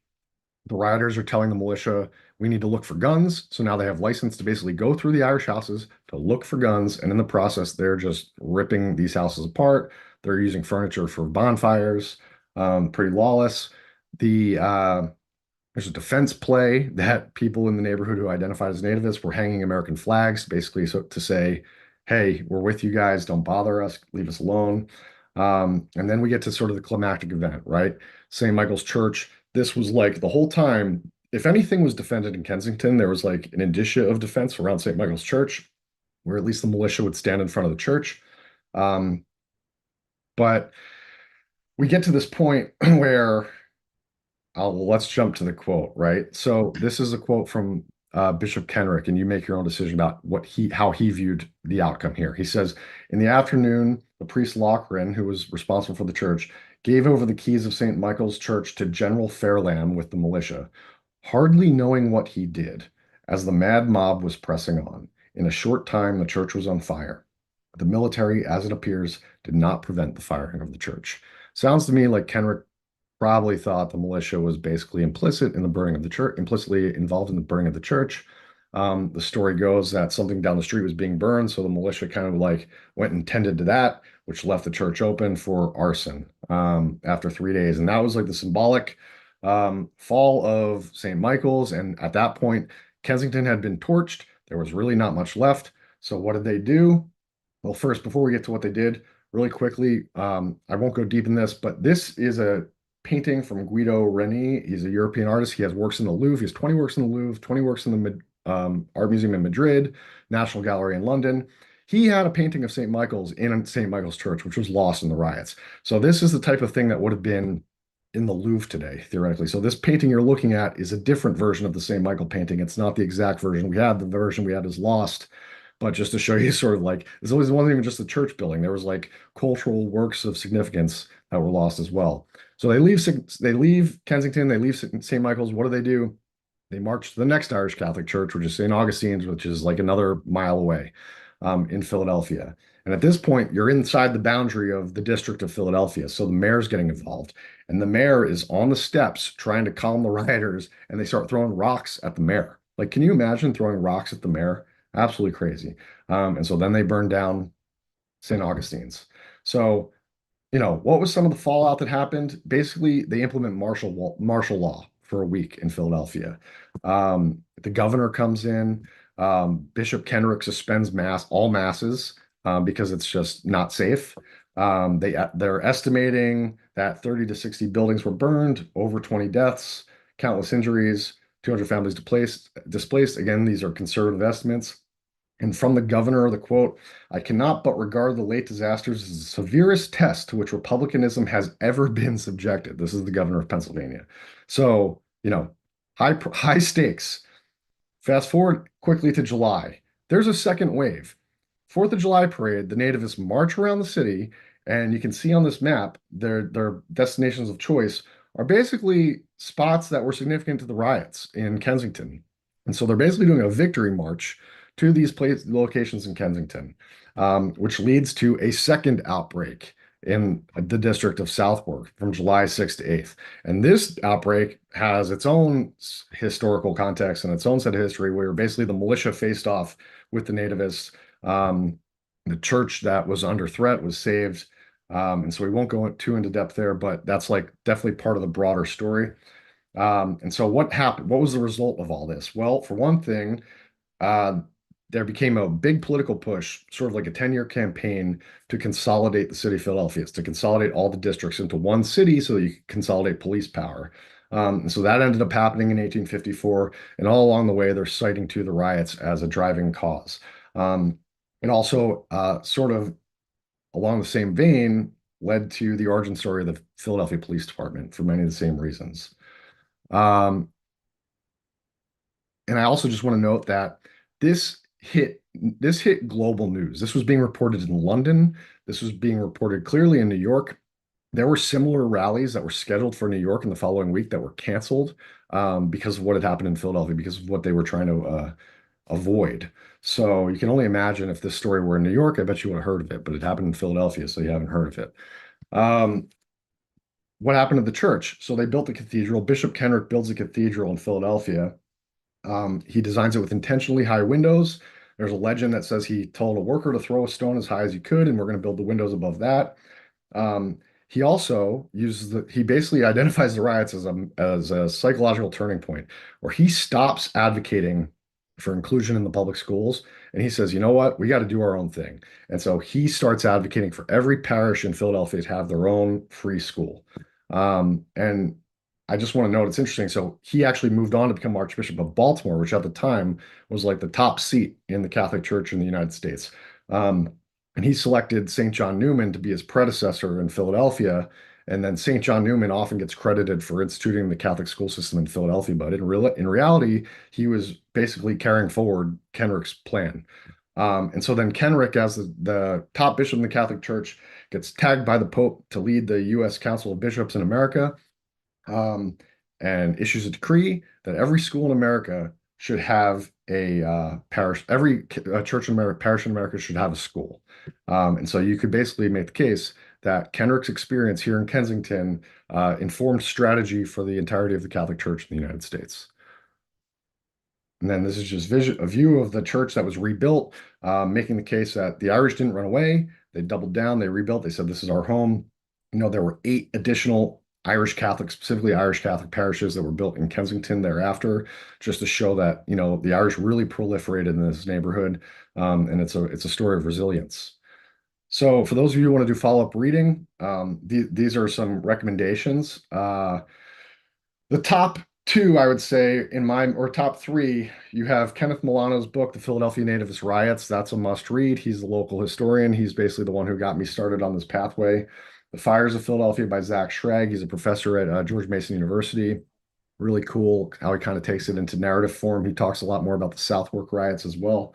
The rioters are telling the militia, we need to look for guns. So now they have license to basically go through the Irish houses to look for guns. And in the process, they're just ripping these houses apart. They're using furniture for bonfires, pretty lawless. There's a defense play that people in the neighborhood who identified as nativists were hanging American flags, basically so to say, hey, we're with you guys, don't bother us, leave us alone. And then we get to sort of the climactic event, right? St. Michael's Church. This was like the whole time, if anything was defended in Kensington, there was like an indicia of defense around St. Michael's Church, where at least the militia would stand in front of the church. But we get to this point where let's jump to the quote, right? So this is a quote from Bishop Kenrick, and you make your own decision about how he viewed the outcome here. He says, in the afternoon, the priest Lochran, who was responsible for the church, gave over the keys of St. Michael's Church to General Fairlam with the militia, hardly knowing what he did, as the mad mob was pressing on. In a short time, the church was on fire. The military, as it appears, did not prevent the firing of the church. Sounds to me like Kenrick probably thought the militia was basically implicit in the burning of the church, implicitly involved in the burning of the church. The story goes that something down the street was being burned, so the militia kind of like went and tended to that, which left the church open for arson after 3 days. And that was like the symbolic fall of St. Michael's. And at that point, Kensington had been torched. There was really not much left. So what did they do? Well, first, before we get to what they did, really quickly, I won't go deep in this, but this is a painting from Guido Reni. He's a European artist. He has works in the Louvre. He has 20 works in the Louvre, 20 works in the Art Museum in Madrid, National Gallery in London. He had a painting of St. Michael's in St. Michael's Church, which was lost in the riots. So this is the type of thing that would have been in the Louvre today, theoretically. So this painting you're looking at is a different version of the St. Michael painting. It's not the exact version we had. The version we had is lost. But just to show you sort of like, it wasn't even just the church building. There was like cultural works of significance that were lost as well. So they leave Kensington, they leave St. Michael's. What do? They march to the next Irish Catholic church, which is St. Augustine's, which is like another mile away in Philadelphia. And at this point, you're inside the boundary of the district of Philadelphia. So the mayor's getting involved. And the mayor is on the steps trying to calm the rioters, and they start throwing rocks at the mayor. Like, can you imagine throwing rocks at the mayor? Absolutely crazy. And so then they burn down St. Augustine's. So, what was some of the fallout that happened? Basically, they implement martial law for a week in Philadelphia. The governor comes in. Bishop Kenrick suspends all masses because it's just not safe. They're estimating that 30 to 60 buildings were burned, over 20 deaths, countless injuries, 200 families displaced. Again, these are conservative estimates. And from the governor, the quote, "I cannot but regard the late disasters as the severest test to which republicanism has ever been subjected." This is the governor of Pennsylvania. So, high stakes. Fast forward quickly to July. There's a second wave. 4th of July parade, the nativists march around the city, and you can see on this map their destinations of choice are basically spots that were significant to the riots in Kensington. And so they're basically doing a victory march to these locations in Kensington, which leads to a second outbreak in the district of Southwark from July 6th to 8th. And this outbreak has its own historical context and its own set of history where basically the militia faced off with the nativists. The church that was under threat was saved. And so we won't go too into depth there, but that's like definitely part of the broader story. And so what happened? What was the result of all this? Well, for one thing, there became a big political push, sort of like a 10-year campaign to consolidate the city of Philadelphia, to consolidate all the districts into one city so that you could consolidate police power. And so that ended up happening in 1854. And all along the way, they're citing to the riots as a driving cause. And also, sort of along the same vein, led to the origin story of the Philadelphia Police Department for many of the same reasons. And I also just want to note that this hit global news. This was being reported in London. This was being reported clearly in New York. There were similar rallies that were scheduled for New York in the following week that were canceled because of what had happened in Philadelphia, because of what they were trying to avoid. So you can only imagine if this story were in New York, I bet you would have heard of it, but it happened in Philadelphia, so you haven't heard of it. What happened to the church? So they built the cathedral. Bishop Kenrick builds a cathedral in Philadelphia. He designs it with intentionally high windows. There's a legend that says he told a worker to throw a stone as high as he could, and we're going to build the windows above that. He also he basically identifies the riots as a psychological turning point where he stops advocating for inclusion in the public schools and he says, you know what, we got to do our own thing. And so he starts advocating for every parish in Philadelphia to have their own free school. And I just want to note it's interesting. So he actually moved on to become Archbishop of Baltimore, which at the time was like the top seat in the Catholic Church in the United States. And he selected St. John Neumann to be his predecessor in Philadelphia. And then St. John Neumann often gets credited for instituting the Catholic school system in Philadelphia, but in reality, he was basically carrying forward Kenrick's plan. And so then Kenrick, as the top bishop in the Catholic Church, gets tagged by the Pope to lead the U.S. Council of Bishops in America, and issues a decree that every school in America should have a parish. Every church in America, parish in America should have a school. And so you could basically make the case that Kenrick's experience here in Kensington informed strategy for the entirety of the Catholic Church in the United States. And then this is just a view of the church that was rebuilt, making the case that the Irish didn't run away. They doubled down, they rebuilt, they said, this is our home. You know, there were 8 additional Irish Catholic, specifically Irish Catholic parishes that were built in Kensington thereafter, just to show that, you know, the Irish really proliferated in this neighborhood. And it's a story of resilience. So for those of you who want to do follow-up reading, these are some recommendations. The top 2, I would say, or top 3, you have Kenneth Milano's book, The Philadelphia Nativist Riots. That's a must read. He's the local historian. He's basically the one who got me started on this pathway. The Fires of Philadelphia by Zach Schrag. He's a professor at George Mason University. Really cool how he kind of takes it into narrative form. He talks a lot more about the Southwark riots as well.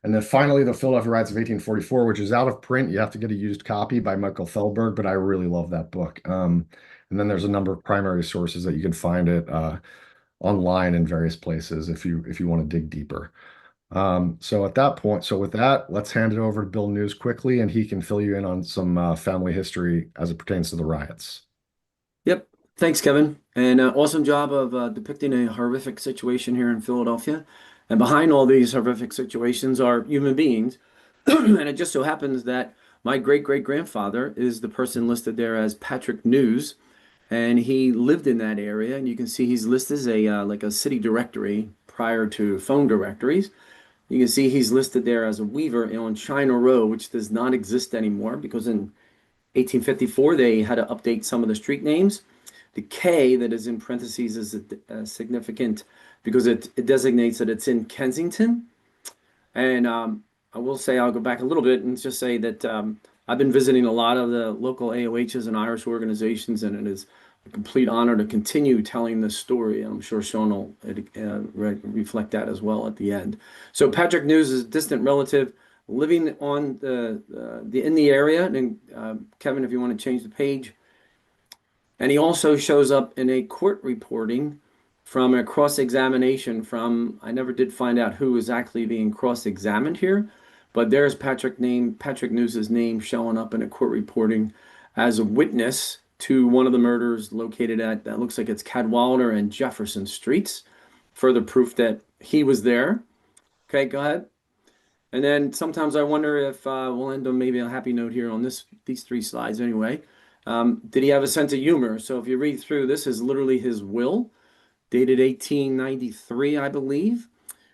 And then finally, the Philadelphia Riots of 1844, which is out of print. You have to get a used copy by Michael Feldberg, but I really love that book. And then there's a number of primary sources that you can find it online in various places if you want to dig deeper. So with that, let's hand it over to Bill News quickly, and he can fill you in on some family history as it pertains to the riots. Yep. Thanks, Kevin. And awesome job of depicting a horrific situation here in Philadelphia. And behind all these horrific situations are human beings. And it just so happens that my great-great-grandfather is the person listed there as Patrick News. And he lived in that area. And you can see he's listed as like a city directory prior to phone directories. You can see he's listed there as a weaver on China Row, which does not exist anymore because in 1854 they had to update some of the street names. The K that is in parentheses is significant because it designates that it's in Kensington. And I will say, I'll go back a little bit and just say that I've been visiting a lot of the local AOHs and Irish organizations, and it is a complete honor to continue telling this story. I'm sure Sean will reflect that as well at the end. So Patrick News is a distant relative living on in the area. And Kevin, if you want to change the page. And he also shows up in a court reporting from a cross-examination from, I never did find out who is actually being cross-examined here, but there's Patrick News's name showing up in a court reporting as a witness to one of the murders located at, that looks like it's Cadwalader and Jefferson Streets. Further proof that he was there. Okay, go ahead. And then sometimes I wonder if we'll end on maybe a happy note here on these 3 slides anyway. Did he have a sense of humor? So if you read through, this is literally his will, dated 1893, I believe,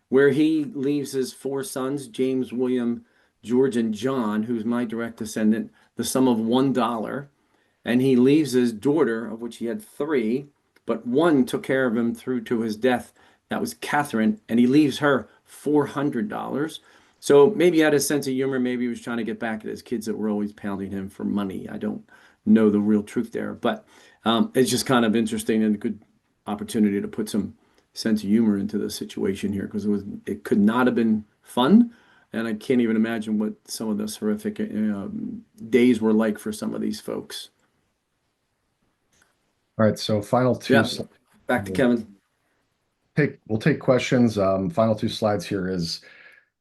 where he leaves his 4 sons, James, William, George, and John, who's my direct descendant, the sum of $1. And he leaves his daughter, of which he had 3, but 1 took care of him through to his death. That was Catherine, and he leaves her $400. So maybe he had a sense of humor. Maybe he was trying to get back at his kids that were always pounding him for money. I don't know the real truth there, but it's just kind of interesting and a good opportunity to put some sense of humor into the situation here, because it could not have been fun, and I can't even imagine what some of those horrific days were like for some of these folks. All right, so final 2. Yeah, back to Kevin. We'll take questions. Final 2 slides here is,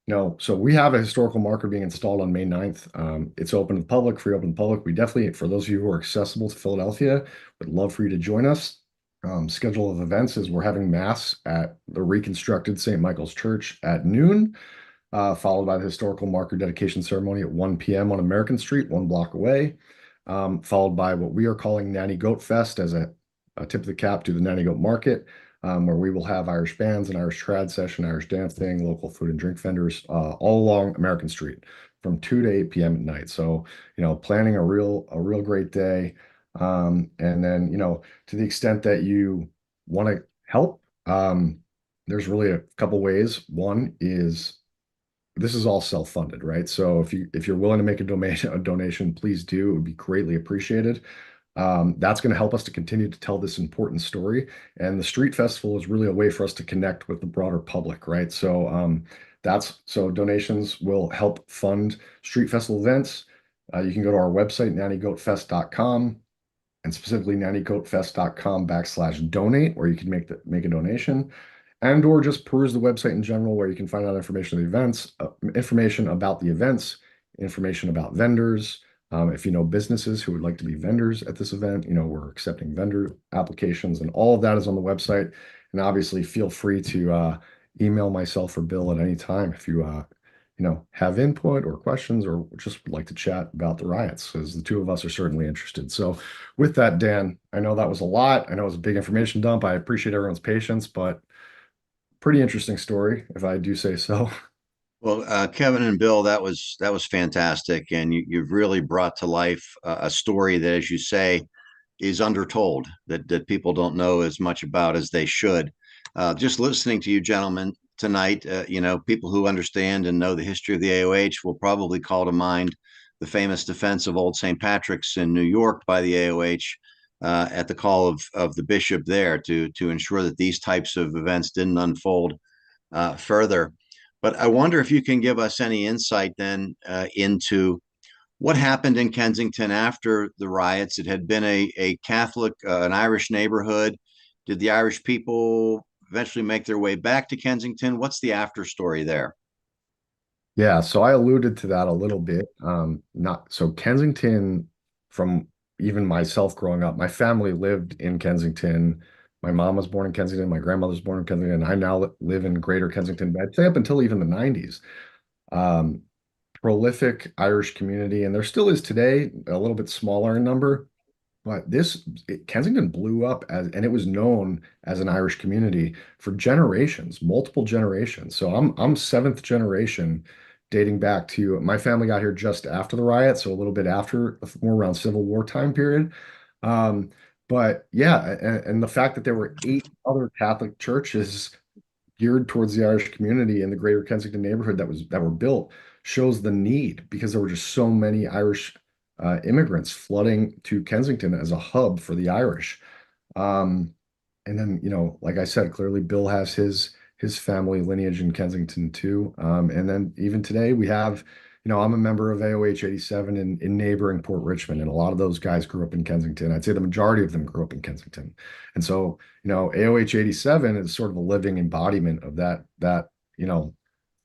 so we have a historical marker being installed on May 9th. It's open to the public, free open to the public. We definitely, for those of you who are accessible to Philadelphia, would love for you to join us. schedule of events is we're having Mass at the reconstructed St. Michael's Church at noon, followed by the historical marker dedication ceremony at 1 p.m. on American Street, 1 block away, followed by what we are calling Nanny Goat Fest as a tip of the cap to the Nanny Goat Market, where we will have Irish bands, an Irish trad session, Irish dancing, local food and drink vendors, all along American Street from 2 to 8 p.m. at night. So, planning a real great day. And then, to the extent that you want to help, there's really a couple ways. One is this is all self-funded, right? So if you're willing to make a donation, please do. It would be greatly appreciated. That's going to help us to continue to tell this important story. And the street festival is really a way for us to connect with the broader public, right? So so donations will help fund street festival events. You can go to our website, nannygoatfest.com, and specifically nannygoatfest.com/donate, where you can make a donation, and or just peruse the website in general, where you can find out information of the events, information about the events, information about vendors. If you know businesses who would like to be vendors at this event, we're accepting vendor applications, and all of that is on the website. And obviously, feel free to email myself or Bill at any time if you have input or questions, or just would like to chat about the riots, because the two of us are certainly interested. So with that, Dan, I know that was a lot. I know it was a big information dump. I appreciate everyone's patience, but pretty interesting story, if I do say so. Well, Kevin and Bill, that was fantastic, and you've really brought to life a story that, as you say, is undertold, that people don't know as much about as they should. Just listening to you gentlemen tonight, people who understand and know the history of the AOH will probably call to mind the famous defense of Old St. Patrick's in New York by the AOH at the call of the bishop there to ensure that these types of events didn't unfold further. But I wonder if you can give us any insight then into what happened in Kensington after the riots. It had been a Catholic, an Irish neighborhood. Did the Irish people eventually make their way back to Kensington? What's the after story there? Yeah, so I alluded to that a little bit. Not so Kensington, from even myself growing up, my family lived in Kensington. My mom was born in Kensington, my grandmother was born in Kensington, and I now live in Greater Kensington, but I'd say up until even the 90s. Um, Prolific Irish community, and there still is today, a little bit smaller in number. But Kensington blew up and it was known as an Irish community for generations, multiple generations. So I'm seventh generation, dating back to my family got here just after the riot, so a little bit after, more around Civil War time period. Um, but yeah, and the fact that there were 8 other Catholic churches geared towards the Irish community in the Greater Kensington neighborhood that were built shows the need, because there were just so many Irish immigrants flooding to Kensington as a hub for the Irish. Um, and then, like I said, clearly Bill has his family lineage in Kensington too. And then even today we have, I'm a member of AOH 87 in neighboring Port Richmond, and a lot of those guys grew up in Kensington. I'd say the majority of them grew up in Kensington. And so, AOH 87 is sort of a living embodiment of that,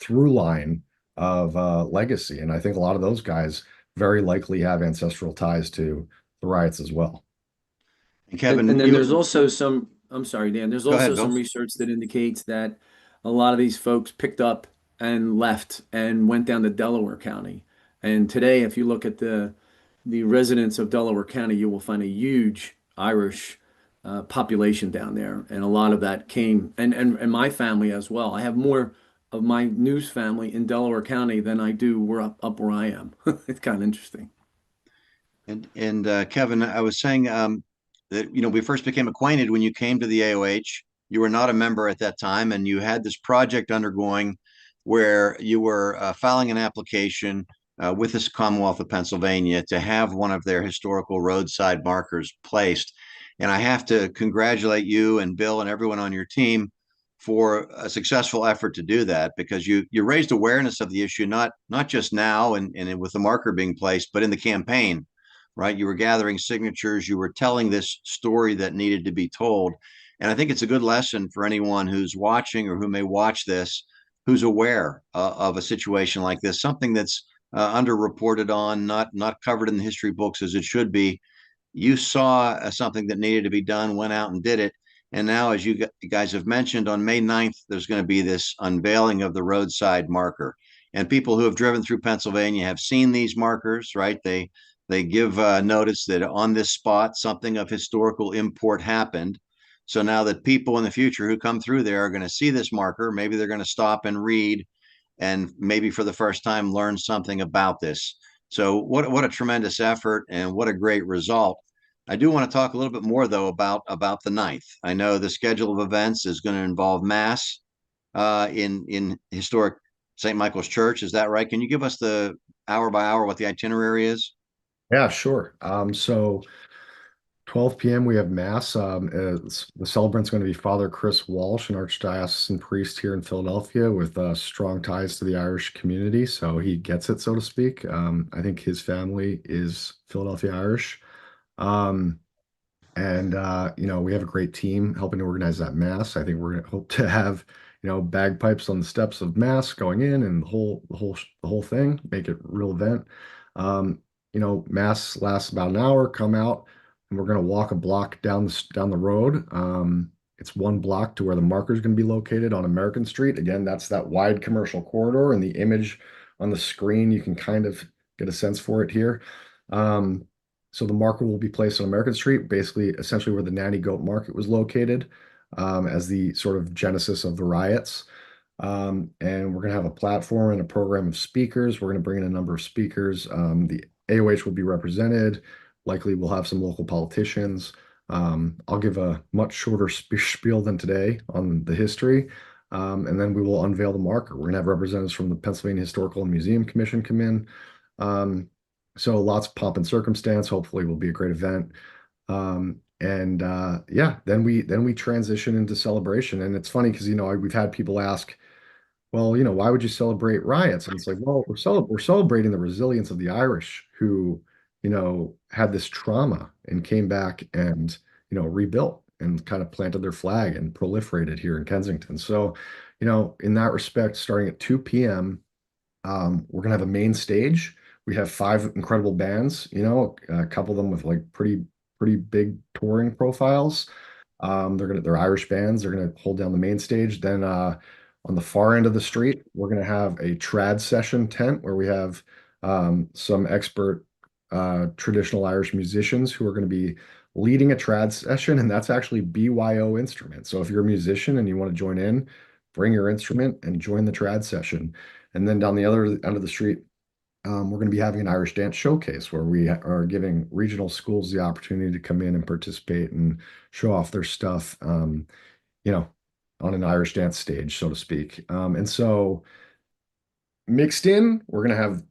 through line of legacy. And I think a lot of those guys very likely have ancestral ties to the riots as well. And Kevin, And then there's also some, I'm sorry, Dan, there's go ahead, also Bill. some research that indicates that a lot of these folks picked up and left and went down to Delaware County. And today, if you look at the residents of Delaware County, you will find a huge Irish population down there. And a lot of that came, and my family as well. I have more of my news family in Delaware County than I do up where I am. It's kind of interesting. And Kevin, I was saying that we first became acquainted when you came to the AOH. You were not a member at that time, and you had this project undergoing where you were filing an application with the Commonwealth of Pennsylvania to have one of their historical roadside markers placed. And I have to congratulate you and Bill and everyone on your team for a successful effort to do that, because you raised awareness of the issue, not just now and with the marker being placed, but in the campaign, right? You were gathering signatures, you were telling this story that needed to be told. And I think it's a good lesson for anyone who's watching or who may watch this, who's aware of a situation like this, something that's underreported on, not covered in the history books as it should be. You saw something that needed to be done, went out and did it. And now, as you guys have mentioned, on May 9th, there's going to be this unveiling of the roadside marker. And people who have driven through Pennsylvania have seen these markers, right? They give notice that on this spot, something of historical import happened. So now that people in the future who come through there are going to see this marker, maybe they're going to stop and read and maybe for the first time learn something about this. So what a tremendous effort and what a great result. I do want to talk a little bit more though about the 9th. I know the schedule of events is going to involve mass in historic St. Michael's Church. Is that right? Can you give us the hour by hour what the itinerary is? Yeah, sure. So 12 p.m. we have mass. The celebrant's going to be Father Chris Walsh, an archdiocesan priest here in Philadelphia with strong ties to the Irish community. So he gets it, so to speak. I think his family is Philadelphia Irish. Um, and we have a great team helping to organize that mass. I think we're going to hope to have, bagpipes on the steps of mass going in and the whole thing, make it a real event. Mass lasts about an hour, come out, and we're going to walk a block down the road. It's one block to where the marker is going to be located on American Street. Again, that's that wide commercial corridor, and the image on the screen, you can kind of get a sense for it here. So the marker will be placed on American Street, basically, essentially where the Nanny Goat Market was located, as the sort of genesis of the riots. And we're going to have a platform and a program of speakers. We're going to bring in a number of speakers. The AOH will be represented. Likely, we'll have some local politicians. I'll give a much shorter spiel than today on the history. And then we will unveil the marker. We're going to have representatives from the Pennsylvania Historical and Museum Commission come in. So lots of pomp and circumstance. Hopefully, will be a great event. Then we transition into celebration. And it's funny because we've had people ask, well, why would you celebrate riots? And it's like, well, we're celebrating the resilience of the Irish who, had this trauma and came back and, rebuilt and kind of planted their flag and proliferated here in Kensington. So, in that respect, starting at 2 p.m., we're gonna have a main stage. We have 5 incredible bands, a couple of them with like pretty big touring profiles. They're Irish bands. They're gonna hold down the main stage. Then on the far end of the street, we're gonna have a trad session tent where we have some expert traditional Irish musicians who are going to be leading a trad session, and that's actually BYO instruments. So if you're a musician and you want to join in, bring your instrument and join the trad session. And then down the other end of the street, we're going to be having an Irish dance showcase where we are giving regional schools the opportunity to come in and participate and show off their stuff, on an Irish dance stage, so to speak. And so mixed in, we're going to have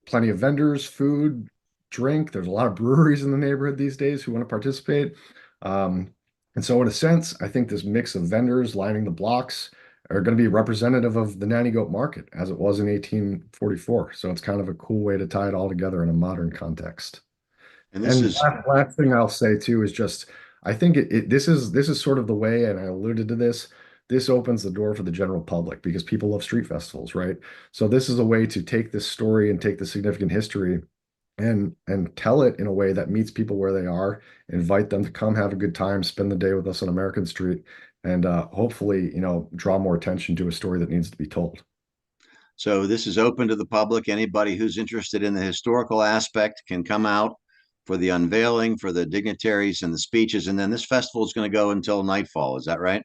plenty of vendors, food, drink. There's a lot of breweries in the neighborhood these days who want to participate. And so in a sense, I think this mix of vendors lining the blocks are going to be representative of the Nanny Goat Market as it was in 1844. So it's kind of a cool way to tie it all together in a modern context. And this And is last thing I'll say too is just I think this is sort of the way, and I alluded to this. This opens the door for the general public because people love street festivals, right? So this is a way to take this story and take the significant history and tell it in a way that meets people where they are, invite them to come have a good time, spend the day with us on American Street, and hopefully, draw more attention to a story that needs to be told. So this is open to the public. Anybody who's interested in the historical aspect can come out for the unveiling, for the dignitaries and the speeches. And then this festival is going to go until nightfall. Is that right?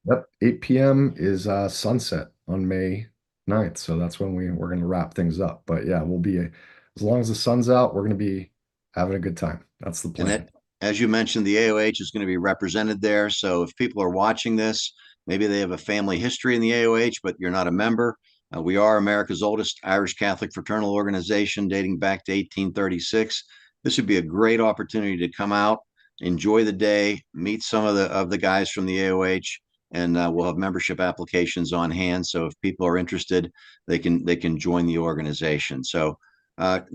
Yep, 8 p.m. is sunset on May 9th. So that's when we're going to wrap things up. But yeah, we'll be, as long as the sun's out, we're going to be having a good time. That's the And plan. as you mentioned, the AOH is going to be represented there. So if people are watching this, maybe they have a family history in the AOH, but you're not a member. We are America's oldest Irish Catholic fraternal organization dating back to 1836. This would be a great opportunity to come out, enjoy the day, meet some of the guys from the AOH, and we'll have membership applications on hand. So if people are interested, they can join the organization. So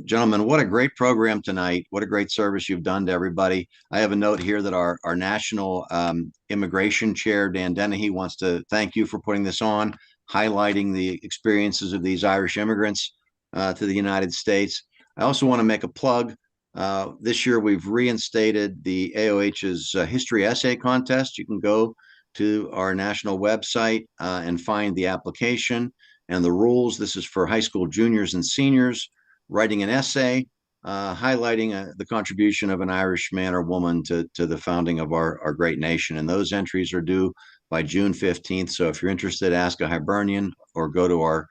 gentlemen, what a great program tonight. What a great service you've done to everybody. I have a note here that our national immigration chair, Dan Dennehy, wants to thank you for putting this on, highlighting the experiences of these Irish immigrants to the United States. I also want to make a plug This year, we've reinstated the AOH's History Essay Contest. You can go to our national website and find the application and the rules. This is for high school juniors and seniors writing an essay highlighting the contribution of an Irish man or woman to the founding of our great nation. And those entries are due by June 15th. So if you're interested, ask a Hibernian or go to our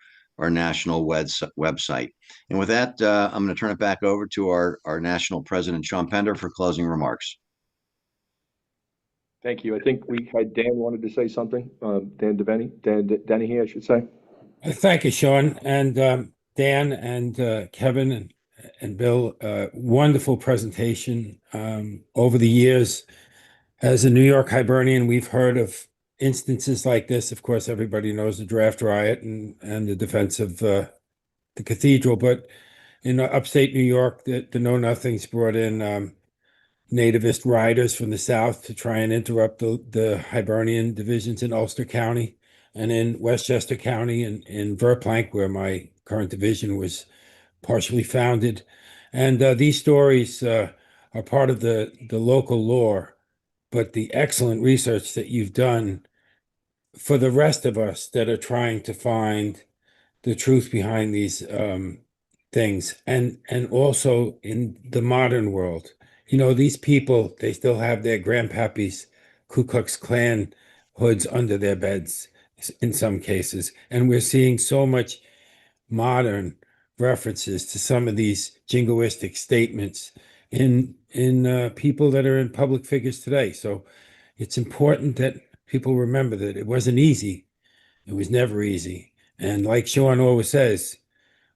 national website. And with that, I'm going to turn it back over to our national president, Sean Pender, for closing remarks. Thank you. I think we had Dan wanted to say something. Dan Dennehy, I should say. Thank you, Sean, and Dan and Kevin and Bill. Wonderful presentation. Over the years, as a New York Hibernian, we've heard of instances like this. Of course, everybody knows the draft riot and the defense of the cathedral, but in upstate New York, the Know Nothings brought in nativist riders from the south to try and interrupt the Hibernian divisions in Ulster County and in Westchester County and in Verplank, where my current division was partially founded. And these stories are part of the local lore, but the excellent research that you've done for the rest of us that are trying to find the truth behind these things, and also in the modern world. You know, these people, they still have their grandpappy's Ku Klux Klan hoods under their beds in some cases. And we're seeing so much modern references to some of these jingoistic statements in people that are in public figures today. So it's important that people remember that it wasn't easy. It was never easy. And like Sean always says,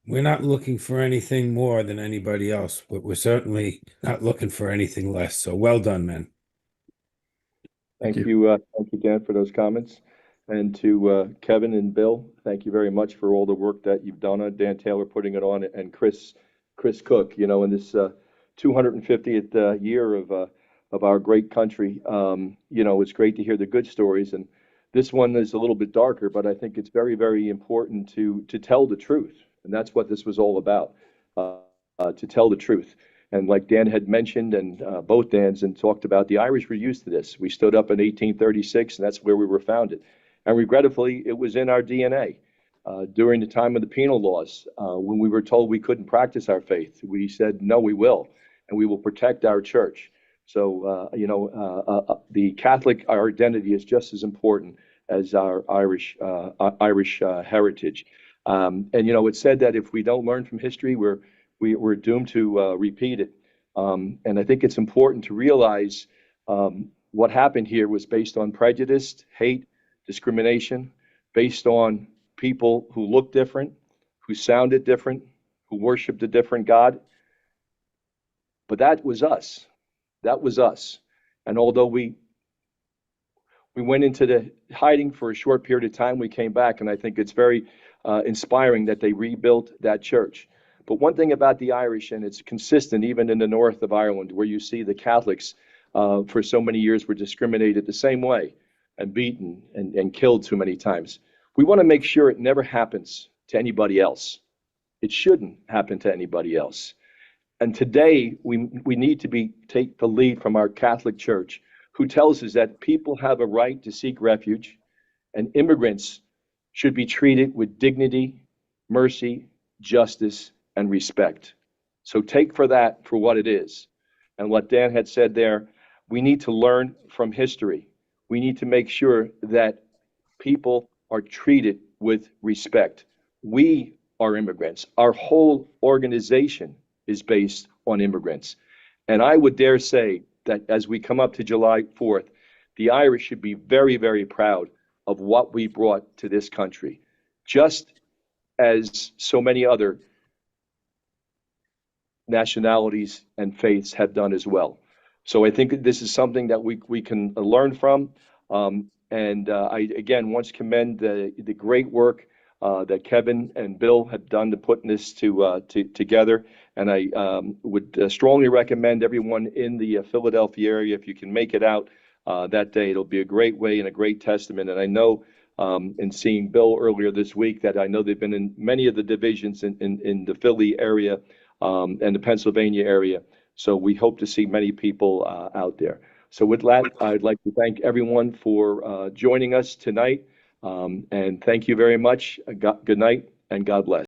we're not looking for anything more than anybody else, but we're certainly not looking for anything less. So well done, man. Thank you, Dan, for those comments. And to Kevin and Bill, thank you very much for all the work that you've done on Dan Taylor putting it on, and Chris Cook, you know, in this 250th year of our great country. You know, it's great to hear the good stories, and this one is a little bit darker, but I think it's very, very important to tell the truth, and that's what this was all about, to tell the truth. And like Dan had mentioned, and both Dans, and talked about, the Irish were used to this. We stood up in 1836, and that's where we were founded. And regrettably, it was in our DNA. During the time of the penal laws, when we were told we couldn't practice our faith, we said, no, we will, and we will protect our church. So, you know, the Catholic, our identity is just as important as our Irish heritage. And, you know, it's said that if we don't learn from history, we're doomed to repeat it. And I think it's important to realize what happened here was based on prejudice, hate, discrimination, based on people who looked different, who sounded different, who worshiped a different God. But that was us. That was us. And although we went into the hiding for a short period of time, we came back, and I think it's very inspiring that they rebuilt that church. But one thing about the Irish, and it's consistent even in the north of Ireland, where you see the Catholics for so many years were discriminated the same way and beaten and killed too many times. We want to make sure it never happens to anybody else. It shouldn't happen to anybody else. And today, we need to take the lead from our Catholic Church, who tells us that people have a right to seek refuge, and immigrants should be treated with dignity, mercy, justice, and respect. So take for that for what it is. And what Dan had said there, we need to learn from history. We need to make sure that people are treated with respect. We are immigrants. Our whole organization is based on immigrants. And I would dare say that as we come up to July 4th, the Irish should be very, very proud of what we brought to this country, just as so many other nationalities and faiths have done as well. So I think this is something that we can learn from. And I, again, once commend the great work that Kevin and Bill have done to putting this together. And I would strongly recommend everyone in the Philadelphia area, if you can make it out that day, it'll be a great way and a great testament. And I know in seeing Bill earlier this week that I know they've been in many of the divisions in the Philly area and the Pennsylvania area. So we hope to see many people out there. So with that, I'd like to thank everyone for joining us tonight. And thank you very much. Good night and God bless.